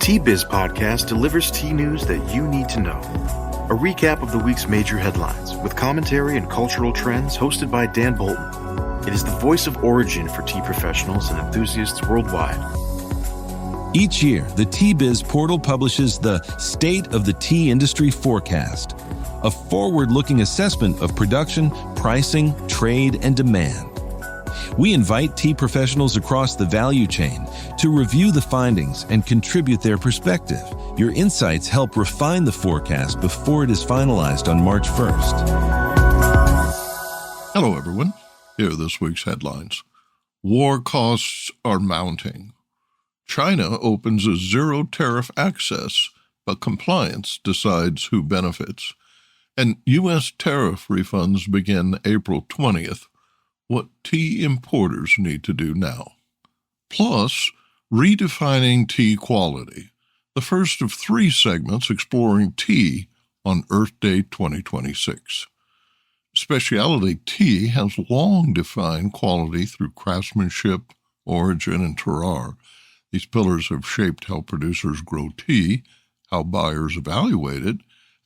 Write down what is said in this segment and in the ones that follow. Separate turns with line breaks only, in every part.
T-Biz Podcast delivers tea news that you need to know. A recap of the week's major headlines with commentary and cultural trends hosted by Dan Bolton. It is the voice of origin for tea professionals and enthusiasts worldwide.
Each year, the T-Biz portal publishes the State of the Tea Industry Forecast, a forward-looking assessment of production, pricing, trade, and demand. We invite tea professionals across the value chain to review the findings and contribute their perspective. Your insights help refine the forecast before it is finalized on March 1st.
Hello, everyone. Here are this week's headlines. War costs are mounting. China opens a zero-tariff access, but compliance decides who benefits. And U.S. tariff refunds begin April 20th. What tea importers need to do now. Plus, redefining tea quality, the first of 3 segments exploring tea on Earth Day 2026. Speciality tea has long defined quality through craftsmanship, origin, and terroir. These pillars have shaped how producers grow tea, how buyers evaluate it,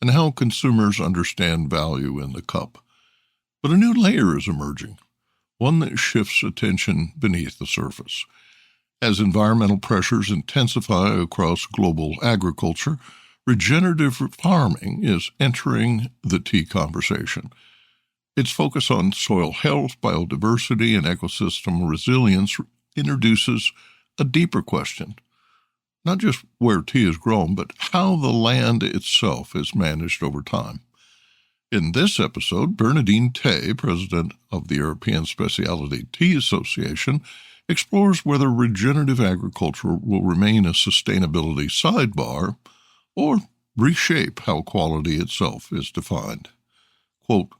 and how consumers understand value in the cup. But a new layer is emerging, one that shifts attention beneath the surface. As environmental pressures intensify across global agriculture, regenerative farming is entering the tea conversation. Its focus on soil health, biodiversity, and ecosystem resilience introduces a deeper question. Not just where tea is grown, but how the land itself is managed over time. In this episode, Bernadine, president of the European Speciality Tea Association, explores whether regenerative agriculture will remain a sustainability sidebar or reshape how quality itself is defined. Quote,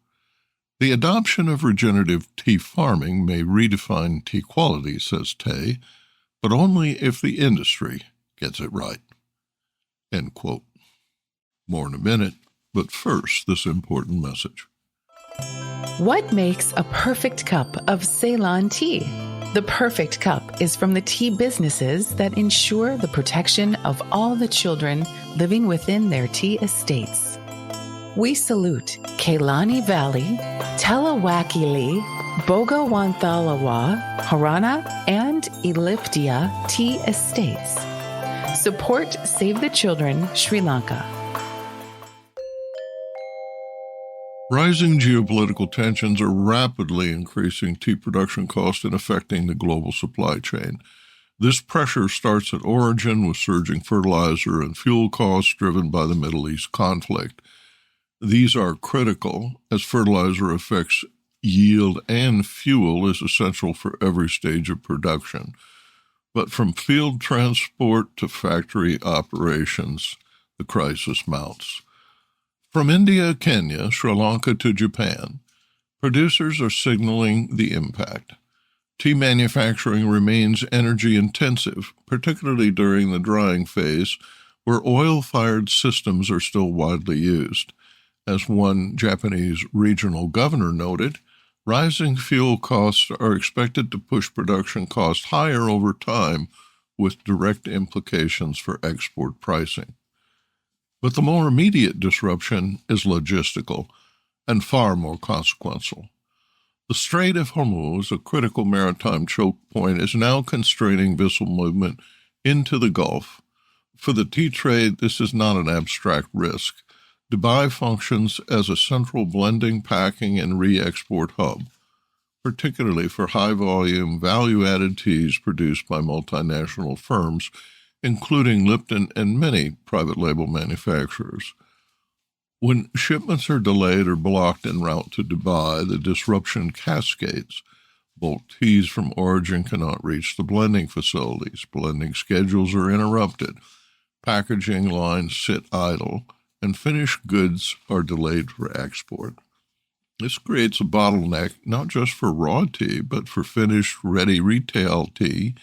"The adoption of regenerative tea farming may redefine tea quality," says Tay, "but only if the industry gets it right." End quote. More in a minute. But first, this important message.
What makes a perfect cup of Ceylon tea? The perfect cup is from the tea businesses that ensure the protection of all the children living within their tea estates. We salute Kailani Valley, Talawakili, Bogawanthalawa, Harana, and Eliptia tea estates. Support Save the Children, Sri Lanka.
Rising geopolitical tensions are rapidly increasing tea production costs and affecting the global supply chain. This pressure starts at origin with surging fertilizer and fuel costs driven by the Middle East conflict. These are critical as fertilizer affects yield and fuel is essential for every stage of production. But from field transport to factory operations, the crisis mounts. From India, Kenya, Sri Lanka to Japan, producers are signaling the impact. Tea manufacturing remains energy-intensive, particularly during the drying phase, where oil-fired systems are still widely used. As one Japanese regional governor noted, rising fuel costs are expected to push production costs higher over time, with direct implications for export pricing. But the more immediate disruption is logistical and far more consequential. The Strait of Hormuz, a critical maritime choke point, is now constraining vessel movement into the Gulf. For the tea trade, this is not an abstract risk. Dubai functions as a central blending, packing, and re-export hub, particularly for high-volume, value-added teas produced by multinational firms, including Lipton and many private label manufacturers. When shipments are delayed or blocked en route to Dubai, the disruption cascades. Bulk teas from origin cannot reach the blending facilities. Blending schedules are interrupted. Packaging lines sit idle, and finished goods are delayed for export. This creates a bottleneck not just for raw tea, but for finished, ready retail tea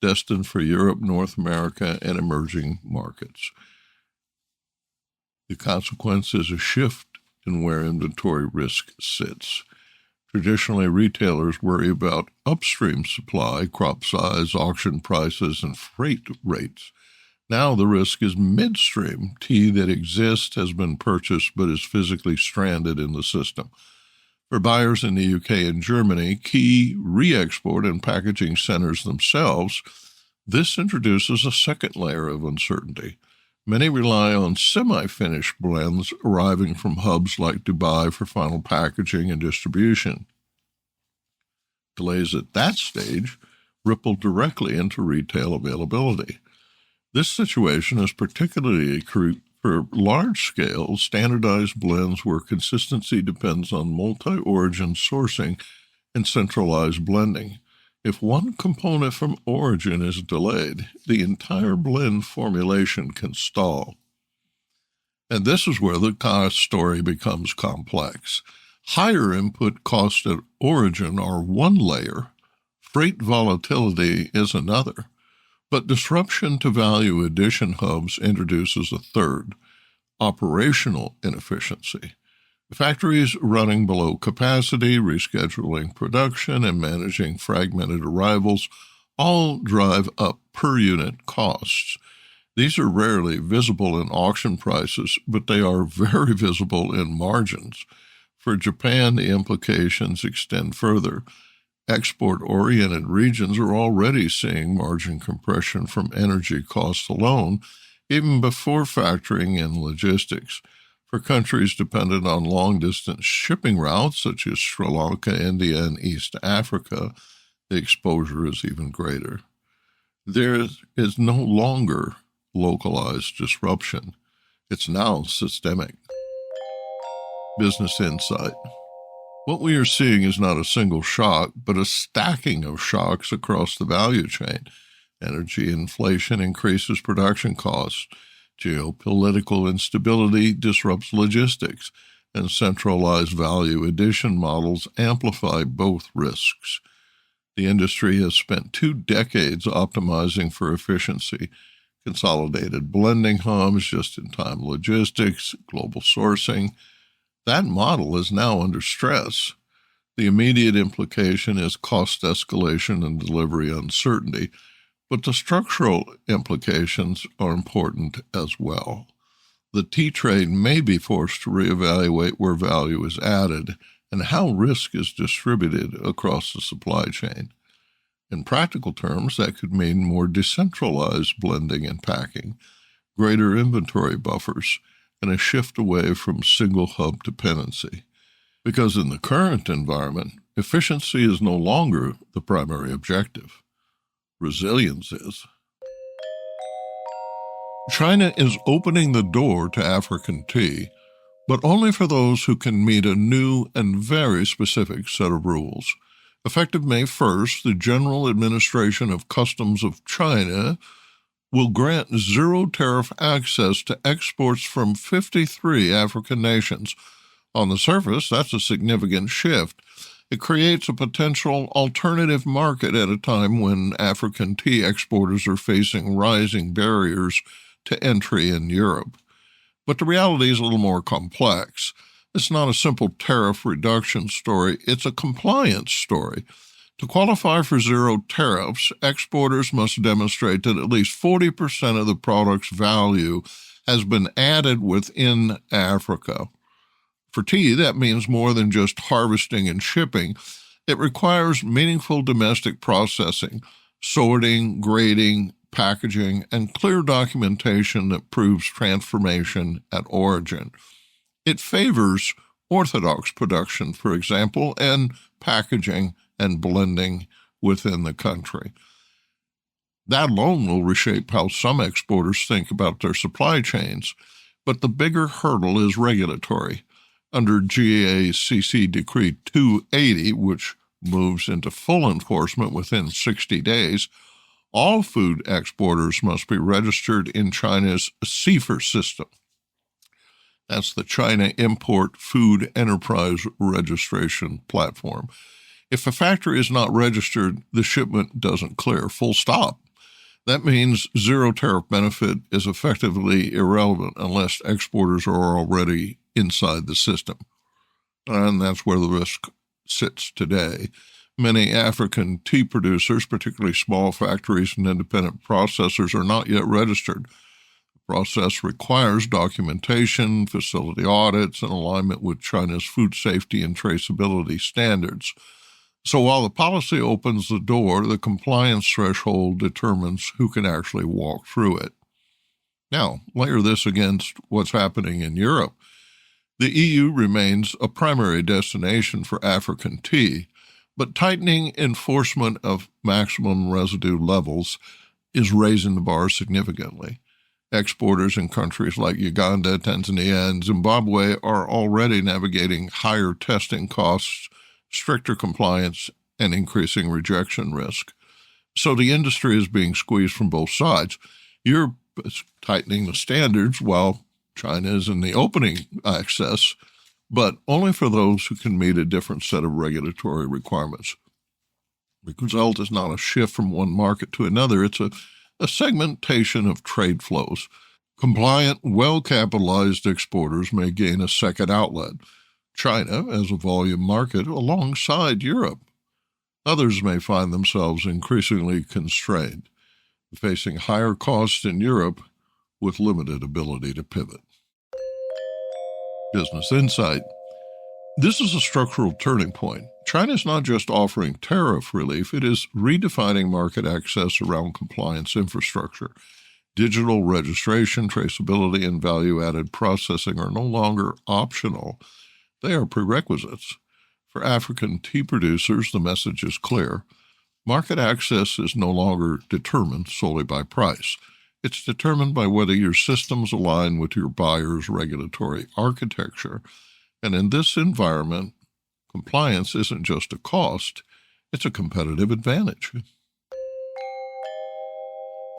destined for Europe, North America, and emerging markets. The consequence is a shift in where inventory risk sits. Traditionally, retailers worry about upstream supply, crop size, auction prices, and freight rates. Now the risk is midstream. Tea that exists has been purchased but is physically stranded in the system. For buyers in the UK and Germany, key re-export and packaging centers themselves, this introduces a second layer of uncertainty. Many rely on semi-finished blends arriving from hubs like Dubai for final packaging and distribution. Delays at that stage ripple directly into retail availability. This situation is particularly acute for large-scale standardized blends where consistency depends on multi-origin sourcing and centralized blending. If one component from origin is delayed, the entire blend formulation can stall. And this is where the cost story becomes complex. Higher input costs at origin are one layer, freight volatility is another, but disruption to value addition hubs introduces a third, operational inefficiency. Factories running below capacity, rescheduling production, and managing fragmented arrivals all drive up per-unit costs. These are rarely visible in auction prices, but they are very visible in margins. For Japan, the implications extend further. Export-oriented regions are already seeing margin compression from energy costs alone, even before factoring in logistics. For countries dependent on long-distance shipping routes, such as Sri Lanka, India, and East Africa, the exposure is even greater. There is no longer localized disruption. It's now systemic. Business insight. What we are seeing is not a single shock, but a stacking of shocks across the value chain. Energy inflation increases production costs. Geopolitical instability disrupts logistics, and centralized value addition models amplify both risks. The industry has spent 2 decades optimizing for efficiency, consolidated blending hubs, just-in-time logistics, global sourcing. That model is now under stress. The immediate implication is cost escalation and delivery uncertainty, but the structural implications are important as well. The tea trade may be forced to reevaluate where value is added and how risk is distributed across the supply chain. In practical terms, that could mean more decentralized blending and packing, greater inventory buffers, and a shift away from single hub dependency. Because in the current environment, efficiency is no longer the primary objective. Resilience is. China is opening the door to African tea, but only for those who can meet a new and very specific set of rules. Effective May 1st, the General Administration of Customs of China will grant zero-tariff access to exports from 53 African nations. On the surface, that's a significant shift. It creates a potential alternative market at a time when African tea exporters are facing rising barriers to entry in Europe. But the reality is a little more complex. It's not a simple tariff reduction story, it's a compliance story. To qualify for zero tariffs, exporters must demonstrate that at least 40% of the product's value has been added within Africa. For tea, that means more than just harvesting and shipping. It requires meaningful domestic processing, sorting, grading, packaging, and clear documentation that proves transformation at origin. It favors orthodox production, for example, and packaging and blending within the country. That alone will reshape how some exporters think about their supply chains, but the bigger hurdle is regulatory. Under GACC Decree 280, which moves into full enforcement within 60 days, all food exporters must be registered in China's CIFR system. That's the China Import Food Enterprise Registration Platform. If a factory is not registered, the shipment doesn't clear, full stop. That means zero tariff benefit is effectively irrelevant unless exporters are already inside the system. And that's where the risk sits today. Many African tea producers, particularly small factories and independent processors, are not yet registered. The process requires documentation, facility audits, and alignment with China's food safety and traceability standards. So while the policy opens the door, the compliance threshold determines who can actually walk through it. Now, layer this against what's happening in Europe. The EU remains a primary destination for African tea, but tightening enforcement of maximum residue levels is raising the bar significantly. Exporters in countries like Uganda, Tanzania, and Zimbabwe are already navigating higher testing costs, stricter compliance, and increasing rejection risk. So the industry is being squeezed from both sides. Europe is tightening the standards while China is in the opening access, but only for those who can meet a different set of regulatory requirements. The result is not a shift from one market to another. It's a segmentation of trade flows. Compliant, well-capitalized exporters may gain a second outlet, China as a volume market alongside Europe. Others may find themselves increasingly constrained, facing higher costs in Europe with limited ability to pivot. Business Insight. This is a structural turning point. China is not just offering tariff relief, it is redefining market access around compliance infrastructure. Digital registration, traceability, and value-added processing are no longer optional. They are prerequisites. For African tea producers, the message is clear. Market access is no longer determined solely by price. It's determined by whether your systems align with your buyer's regulatory architecture. And in this environment, compliance isn't just a cost, it's a competitive advantage.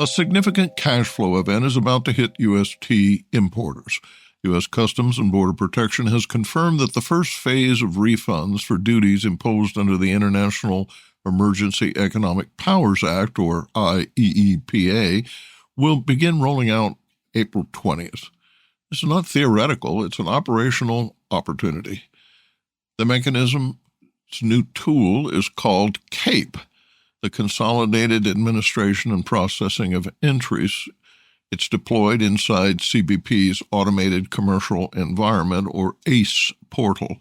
A significant cash flow event is about to hit U.S. tea importers. U.S. Customs and Border Protection has confirmed that the first phase of refunds for duties imposed under the International Emergency Economic Powers Act, or IEEPA, will begin rolling out April 20th. This is not theoretical, it's an operational opportunity. The mechanism's new tool is called CAPE, the Consolidated Administration and Processing of Entries. It's deployed inside CBP's Automated Commercial Environment, or ACE portal.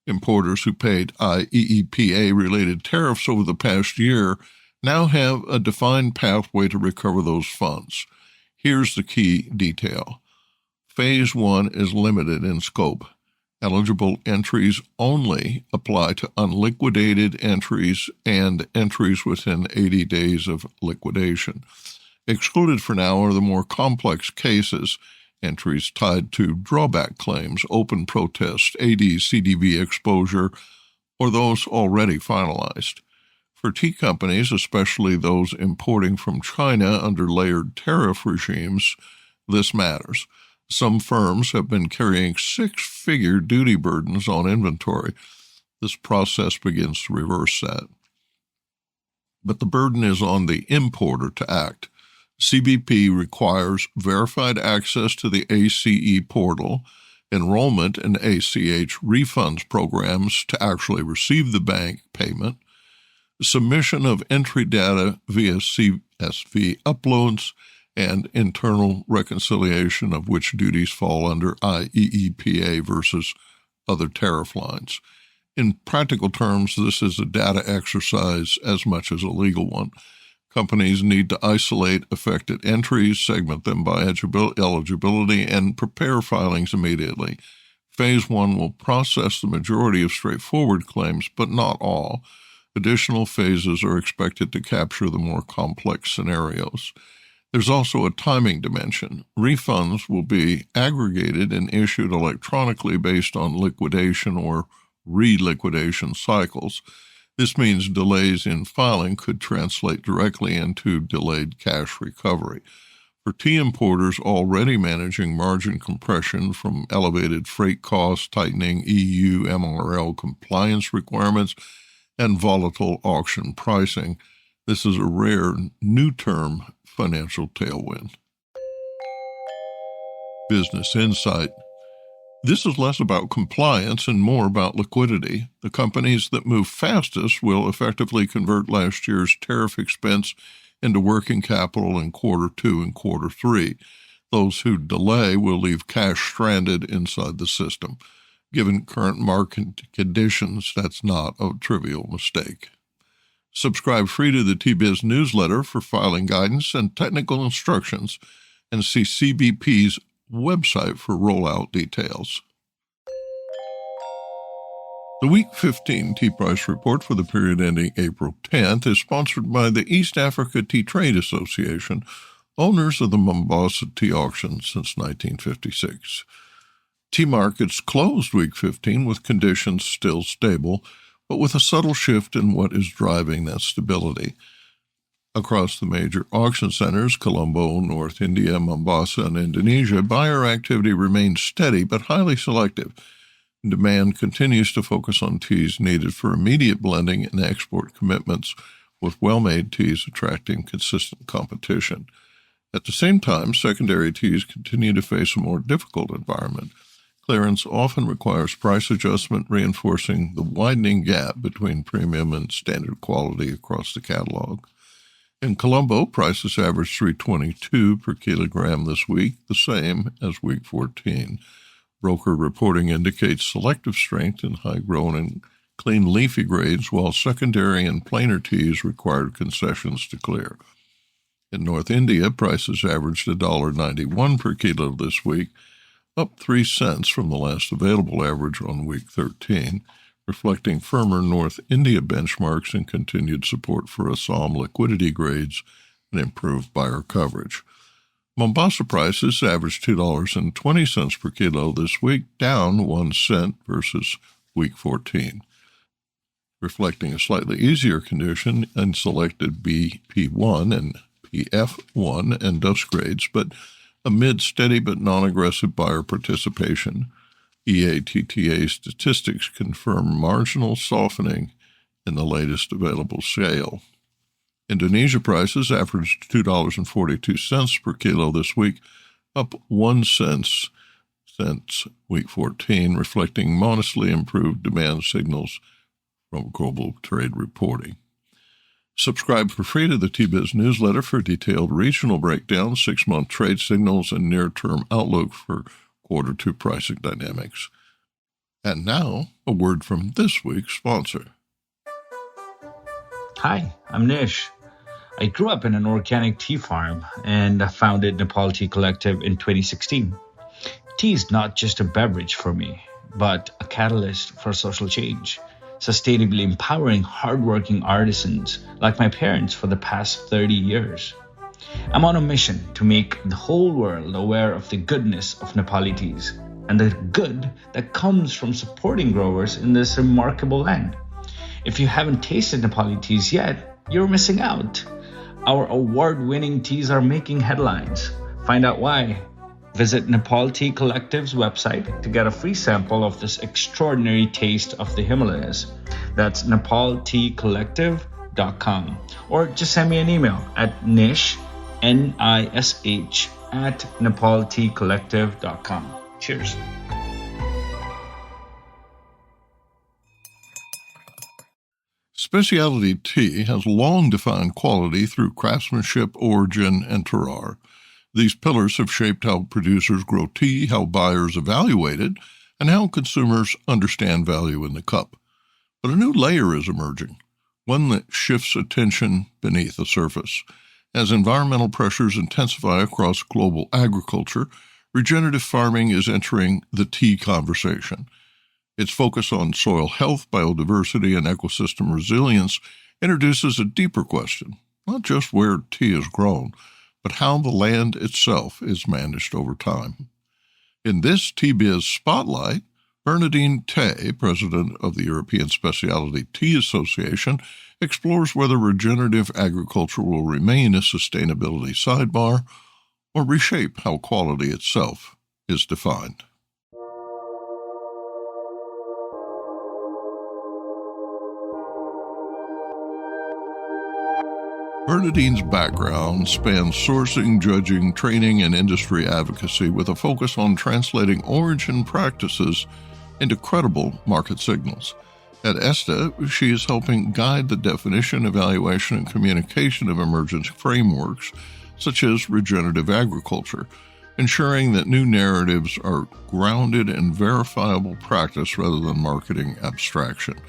Importers who paid IEEPA-related tariffs over the past year now have a defined pathway to recover those funds. Here's the key detail. Phase 1 is limited in scope. Eligible entries only apply to unliquidated entries and entries within 80 days of liquidation. Excluded for now are the more complex cases, entries tied to drawback claims, open protest, AD/CDV exposure, or those already finalized. For tea companies, especially those importing from China under layered tariff regimes, this matters. Some firms have been carrying six-figure duty burdens on inventory. This process begins to reverse that. But the burden is on the importer to act. CBP requires verified access to the ACE portal, enrollment in ACH refunds programs to actually receive the bank payment, submission of entry data via CSV uploads, and internal reconciliation of which duties fall under IEEPA versus other tariff lines. In practical terms, this is a data exercise as much as a legal one. Companies need to isolate affected entries, segment them by eligibility, and prepare filings immediately. Phase 1 will process the majority of straightforward claims, but not all. Additional phases are expected to capture the more complex scenarios. There's also a timing dimension. Refunds will be aggregated and issued electronically based on liquidation or re-liquidation cycles. This means delays in filing could translate directly into delayed cash recovery. For tea importers already managing margin compression from elevated freight costs, tightening EU MRL compliance requirements, and volatile auction pricing, this is a rare new-term financial tailwind. Business Insight. This is less about compliance and more about liquidity. The companies that move fastest will effectively convert last year's tariff expense into working capital in quarter 2 and quarter 3. Those who delay will leave cash stranded inside the system. Given current market conditions, that's not a trivial mistake. Subscribe free to the T-Biz newsletter for filing guidance and technical instructions, and see CBP's website for rollout details. The Week 15 tea price report for the period ending April 10th is sponsored by the East Africa Tea Trade Association, owners of the Mombasa tea auction since 1956. Tea markets closed Week 15 with conditions still stable, but with a subtle shift in what is driving that stability. Across the major auction centers, Colombo, North India, Mombasa, and Indonesia, buyer activity remains steady but highly selective. Demand continues to focus on teas needed for immediate blending and export commitments, with well-made teas attracting consistent competition. At the same time, secondary teas continue to face a more difficult environment. Clearance often requires price adjustment, reinforcing the widening gap between premium and standard quality across the catalog. In Colombo, prices averaged $3.22 per kilogram this week, the same as week 14. Broker reporting indicates selective strength in high-grown and clean leafy grades, while secondary and plainer teas required concessions to clear. In North India, prices averaged $1.91 per kilo this week, up 3 cents from the last available average on week 13, reflecting firmer North India benchmarks and continued support for Assam liquidity grades and improved buyer coverage. Mombasa prices averaged $2.20 per kilo this week, down 1 cent versus week 14, reflecting a slightly easier condition in selected BP1 and PF1 and dust grades, but amid steady but non-aggressive buyer participation. EATTA statistics confirm marginal softening in the latest available sale. Indonesia prices averaged $2.42 per kilo this week, up 1 cent since week 14, reflecting modestly improved demand signals from global trade reporting. Subscribe for free to the T-Biz newsletter for detailed regional breakdowns, 6-month trade signals, and near-term outlook for quarter 2 pricing dynamics. And now, a word from this week's sponsor.
Hi, I'm Nish. I grew up in an organic tea farm and founded Nepal Tea Collective in 2016. Tea is not just a beverage for me, but a catalyst for social change, sustainably empowering hardworking artisans like my parents for the past 30 years. I'm on a mission to make the whole world aware of the goodness of Nepali teas and the good that comes from supporting growers in this remarkable land. If you haven't tasted Nepali teas yet, you're missing out. Our award-winning teas are making headlines. Find out why. Visit Nepal Tea Collective's website to get a free sample of this extraordinary taste of the Himalayas. That's nepalteacollective.com. Or just send me an email at nish, Nish, at nepalteacollective.com. Cheers.
Speciality tea has long defined quality through craftsmanship, origin, and terroir. These pillars have shaped how producers grow tea, how buyers evaluate it, and how consumers understand value in the cup. But a new layer is emerging, one that shifts attention beneath the surface. As environmental pressures intensify across global agriculture, regenerative farming is entering the tea conversation. Its focus on soil health, biodiversity, and ecosystem resilience introduces a deeper question, not just where tea is grown, but how the land itself is managed over time. In this T-Biz Spotlight, Bernadine Tay, president of the European Speciality Tea Association, explores whether regenerative agriculture will remain a sustainability sidebar or reshape how quality itself is defined. Bernadine's background spans sourcing, judging, training, and industry advocacy with a focus on translating origin practices into credible market signals. At ESTA, she is helping guide the definition, evaluation, and communication of emergent frameworks, such as regenerative agriculture, ensuring that new narratives are grounded in verifiable practice rather than marketing abstraction.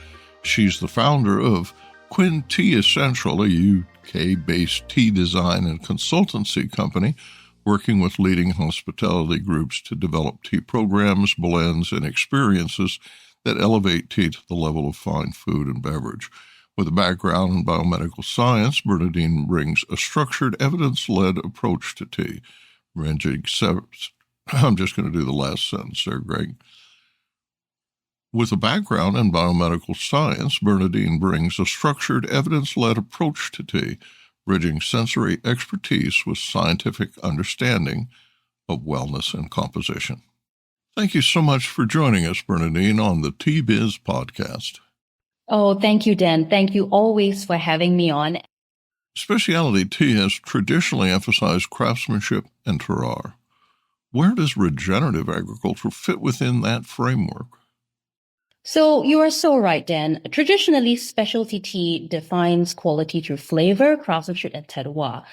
She's the founder of Quinn Tea Essential, a UK-based tea design and consultancy company working with leading hospitality groups to develop tea programs, blends, and experiences that elevate tea to the level of fine food and beverage. With a background in biomedical science, Bernadine brings a structured, evidence-led approach to tea. I'm just going to do the last sentence there, Greg. With a background in biomedical science, Bernadine brings a structured, evidence-led approach to tea, bridging sensory expertise with scientific understanding of wellness and composition. Thank you so much for joining us, Bernadine, on the Tea Biz podcast.
Oh, thank you, Dan. Thank you always for having me on.
Specialty tea has traditionally emphasized craftsmanship and terroir. Where does regenerative agriculture fit within that framework?
So you are so right, Dan. Traditionally, specialty tea defines quality through flavor, craftsmanship, and terroir.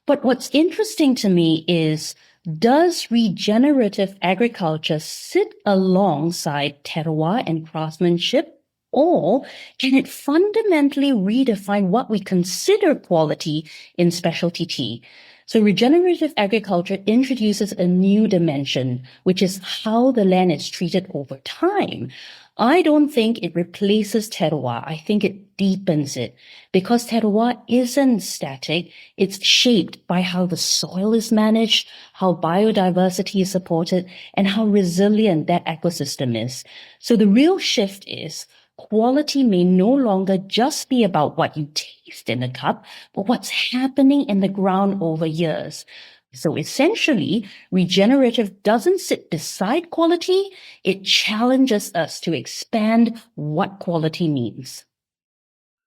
But what's interesting to me is, does regenerative agriculture sit alongside terroir and craftsmanship, or can it fundamentally redefine what we consider quality in specialty tea? So regenerative agriculture introduces a new dimension, which is how the land is treated over time. I don't think it replaces terroir. I think it deepens it, because terroir isn't static. It's shaped by how the soil is managed, how biodiversity is supported, and how resilient that ecosystem is. So the real shift is quality may no longer just be about what you taste in a cup, but what's happening in the ground over years. So essentially, regenerative doesn't sit beside quality. It challenges us to expand what quality means.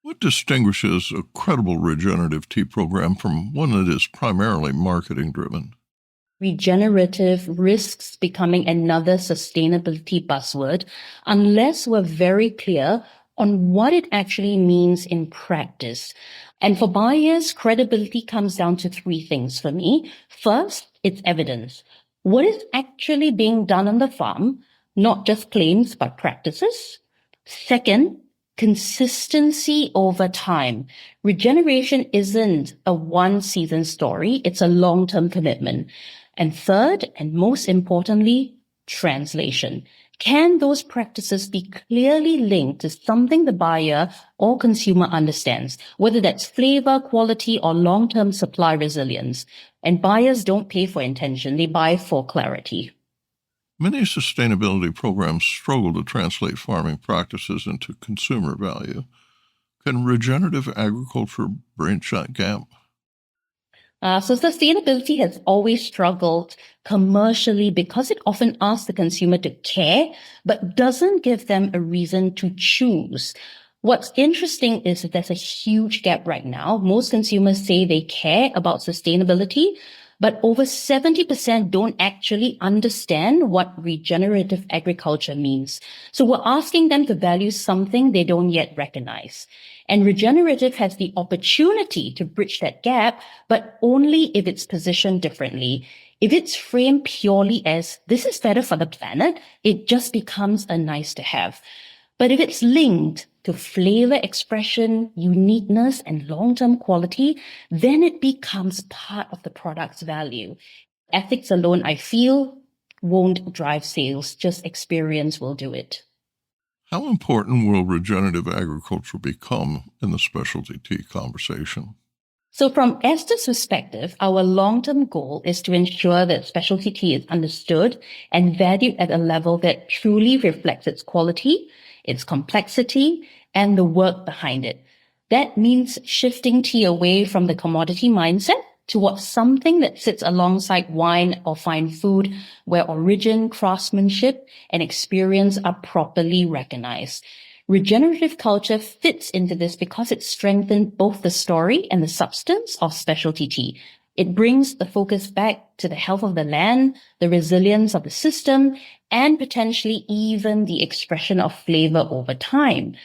What distinguishes a credible regenerative tea program from one that is primarily marketing-driven?
Regenerative risks becoming another sustainability buzzword unless we're very clear on what it actually means in practice. And for buyers, credibility comes down to three things for me. First, it's evidence. What is actually being done on the farm? Not just claims, but practices. Second, consistency over time. Regeneration isn't a one-season story. It's a long-term commitment. And third, and most importantly, translation. Can those practices be clearly linked to something the buyer or consumer understands, whether that's flavor, quality, or long-term supply resilience? And buyers don't pay for intention, they buy for clarity.
Many sustainability programs struggle to translate farming practices into consumer value. Can regenerative agriculture bridge that gap?
So sustainability has always struggled commercially because it often asks the consumer to care, but doesn't give them a reason to choose. What's interesting is that there's a huge gap right now. Most consumers say they care about sustainability, but over 70% don't actually understand what regenerative agriculture means. So we're asking them to value something they don't yet recognize. And regenerative has the opportunity to bridge that gap, but only if it's positioned differently. If it's framed purely as this is better for the planet, it just becomes a nice to have. But if it's linked to flavor expression, uniqueness, and long-term quality, then it becomes part of the product's value. Ethics alone, I feel, won't drive sales. Just experience will do it.
How important will regenerative agriculture become in the specialty tea conversation?
So from ESTA's perspective, our long-term goal is to ensure that specialty tea is understood and valued at a level that truly reflects its quality, its complexity, and the work behind it. That means shifting tea away from the commodity mindset towards something that sits alongside wine or fine food, where origin, craftsmanship, and experience are properly recognized. Regenerative culture fits into this because it strengthens both the story and the substance of specialty tea. It brings the focus back to the health of the land, the resilience of the system, and potentially even the expression of flavor over time.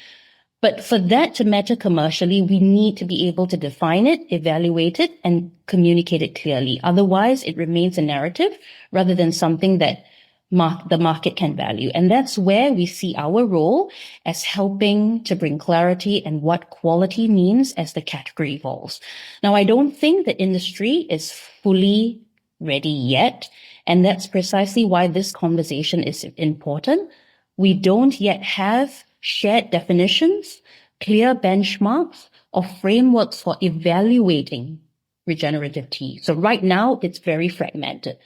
But for that to matter commercially, we need to be able to define it, evaluate it, and communicate it clearly. Otherwise, it remains a narrative rather than something that the market can value. And that's where we see our role as helping to bring clarity and what quality means as the category evolves. Now, I don't think the industry is fully ready yet. And that's precisely why this conversation is important. We don't yet have shared definitions, clear benchmarks, or frameworks for evaluating regenerative tea. So right now, it's very fragmented.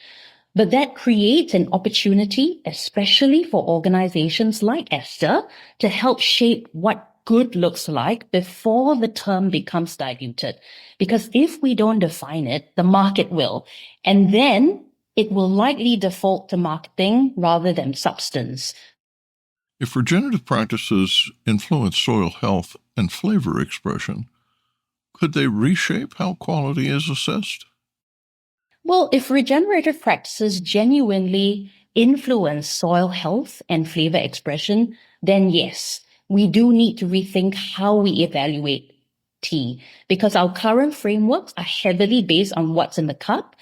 But that creates an opportunity, especially for organizations like Esther, to help shape what good looks like before the term becomes diluted. Because if we don't define it, the market will. And then it will likely default to marketing rather than substance.
If regenerative practices influence soil health and flavor expression, could they reshape how quality is assessed?
Well, if regenerative practices genuinely influence soil health and flavor expression, then yes, we do need to rethink how we evaluate tea, because our current frameworks are heavily based on what's in the cup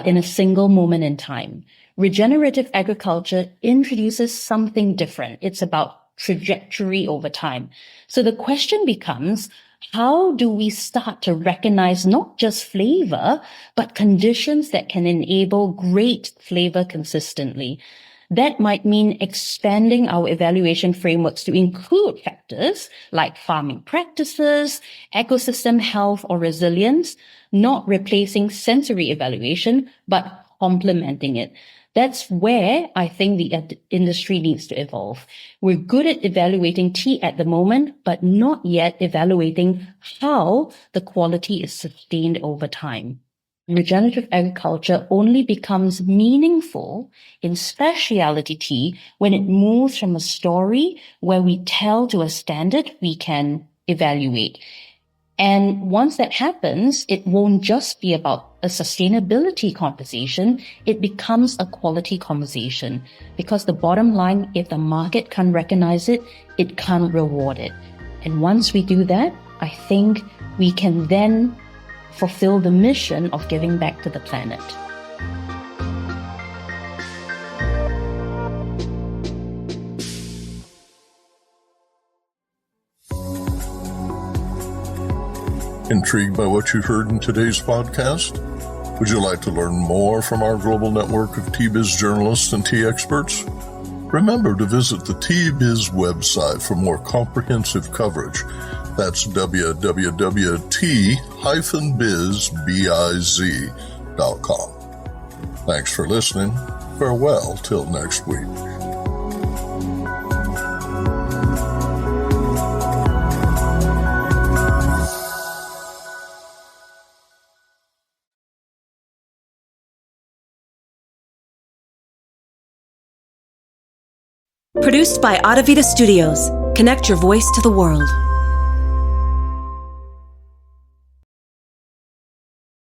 in a single moment in time. Regenerative agriculture introduces something different. It's about trajectory over time. So the question becomes, how do we start to recognize not just flavor, but conditions that can enable great flavor consistently? That might mean expanding our evaluation frameworks to include factors like farming practices, ecosystem health, or resilience, not replacing sensory evaluation, but complementing it. That's where I think the industry needs to evolve. We're good at evaluating tea at the moment, but not yet evaluating how the quality is sustained over time. Regenerative agriculture only becomes meaningful in specialty tea when it moves from a story where we tell to a standard we can evaluate. And once that happens, it won't just be about a sustainability conversation. It becomes a quality conversation, because the bottom line, if the market can't recognize it, it can't reward it. And once we do that, I think we can then fulfill the mission of giving back to the planet.
Intrigued by what you heard in today's podcast? Would you like to learn more from our global network of Tea-Biz journalists and tea experts? Remember to visit the Tea-Biz website for more comprehensive coverage. That's www.tea-biz.com. Thanks for listening. Farewell till next week.
Produced by Adavita Studios. Connect your voice to the world.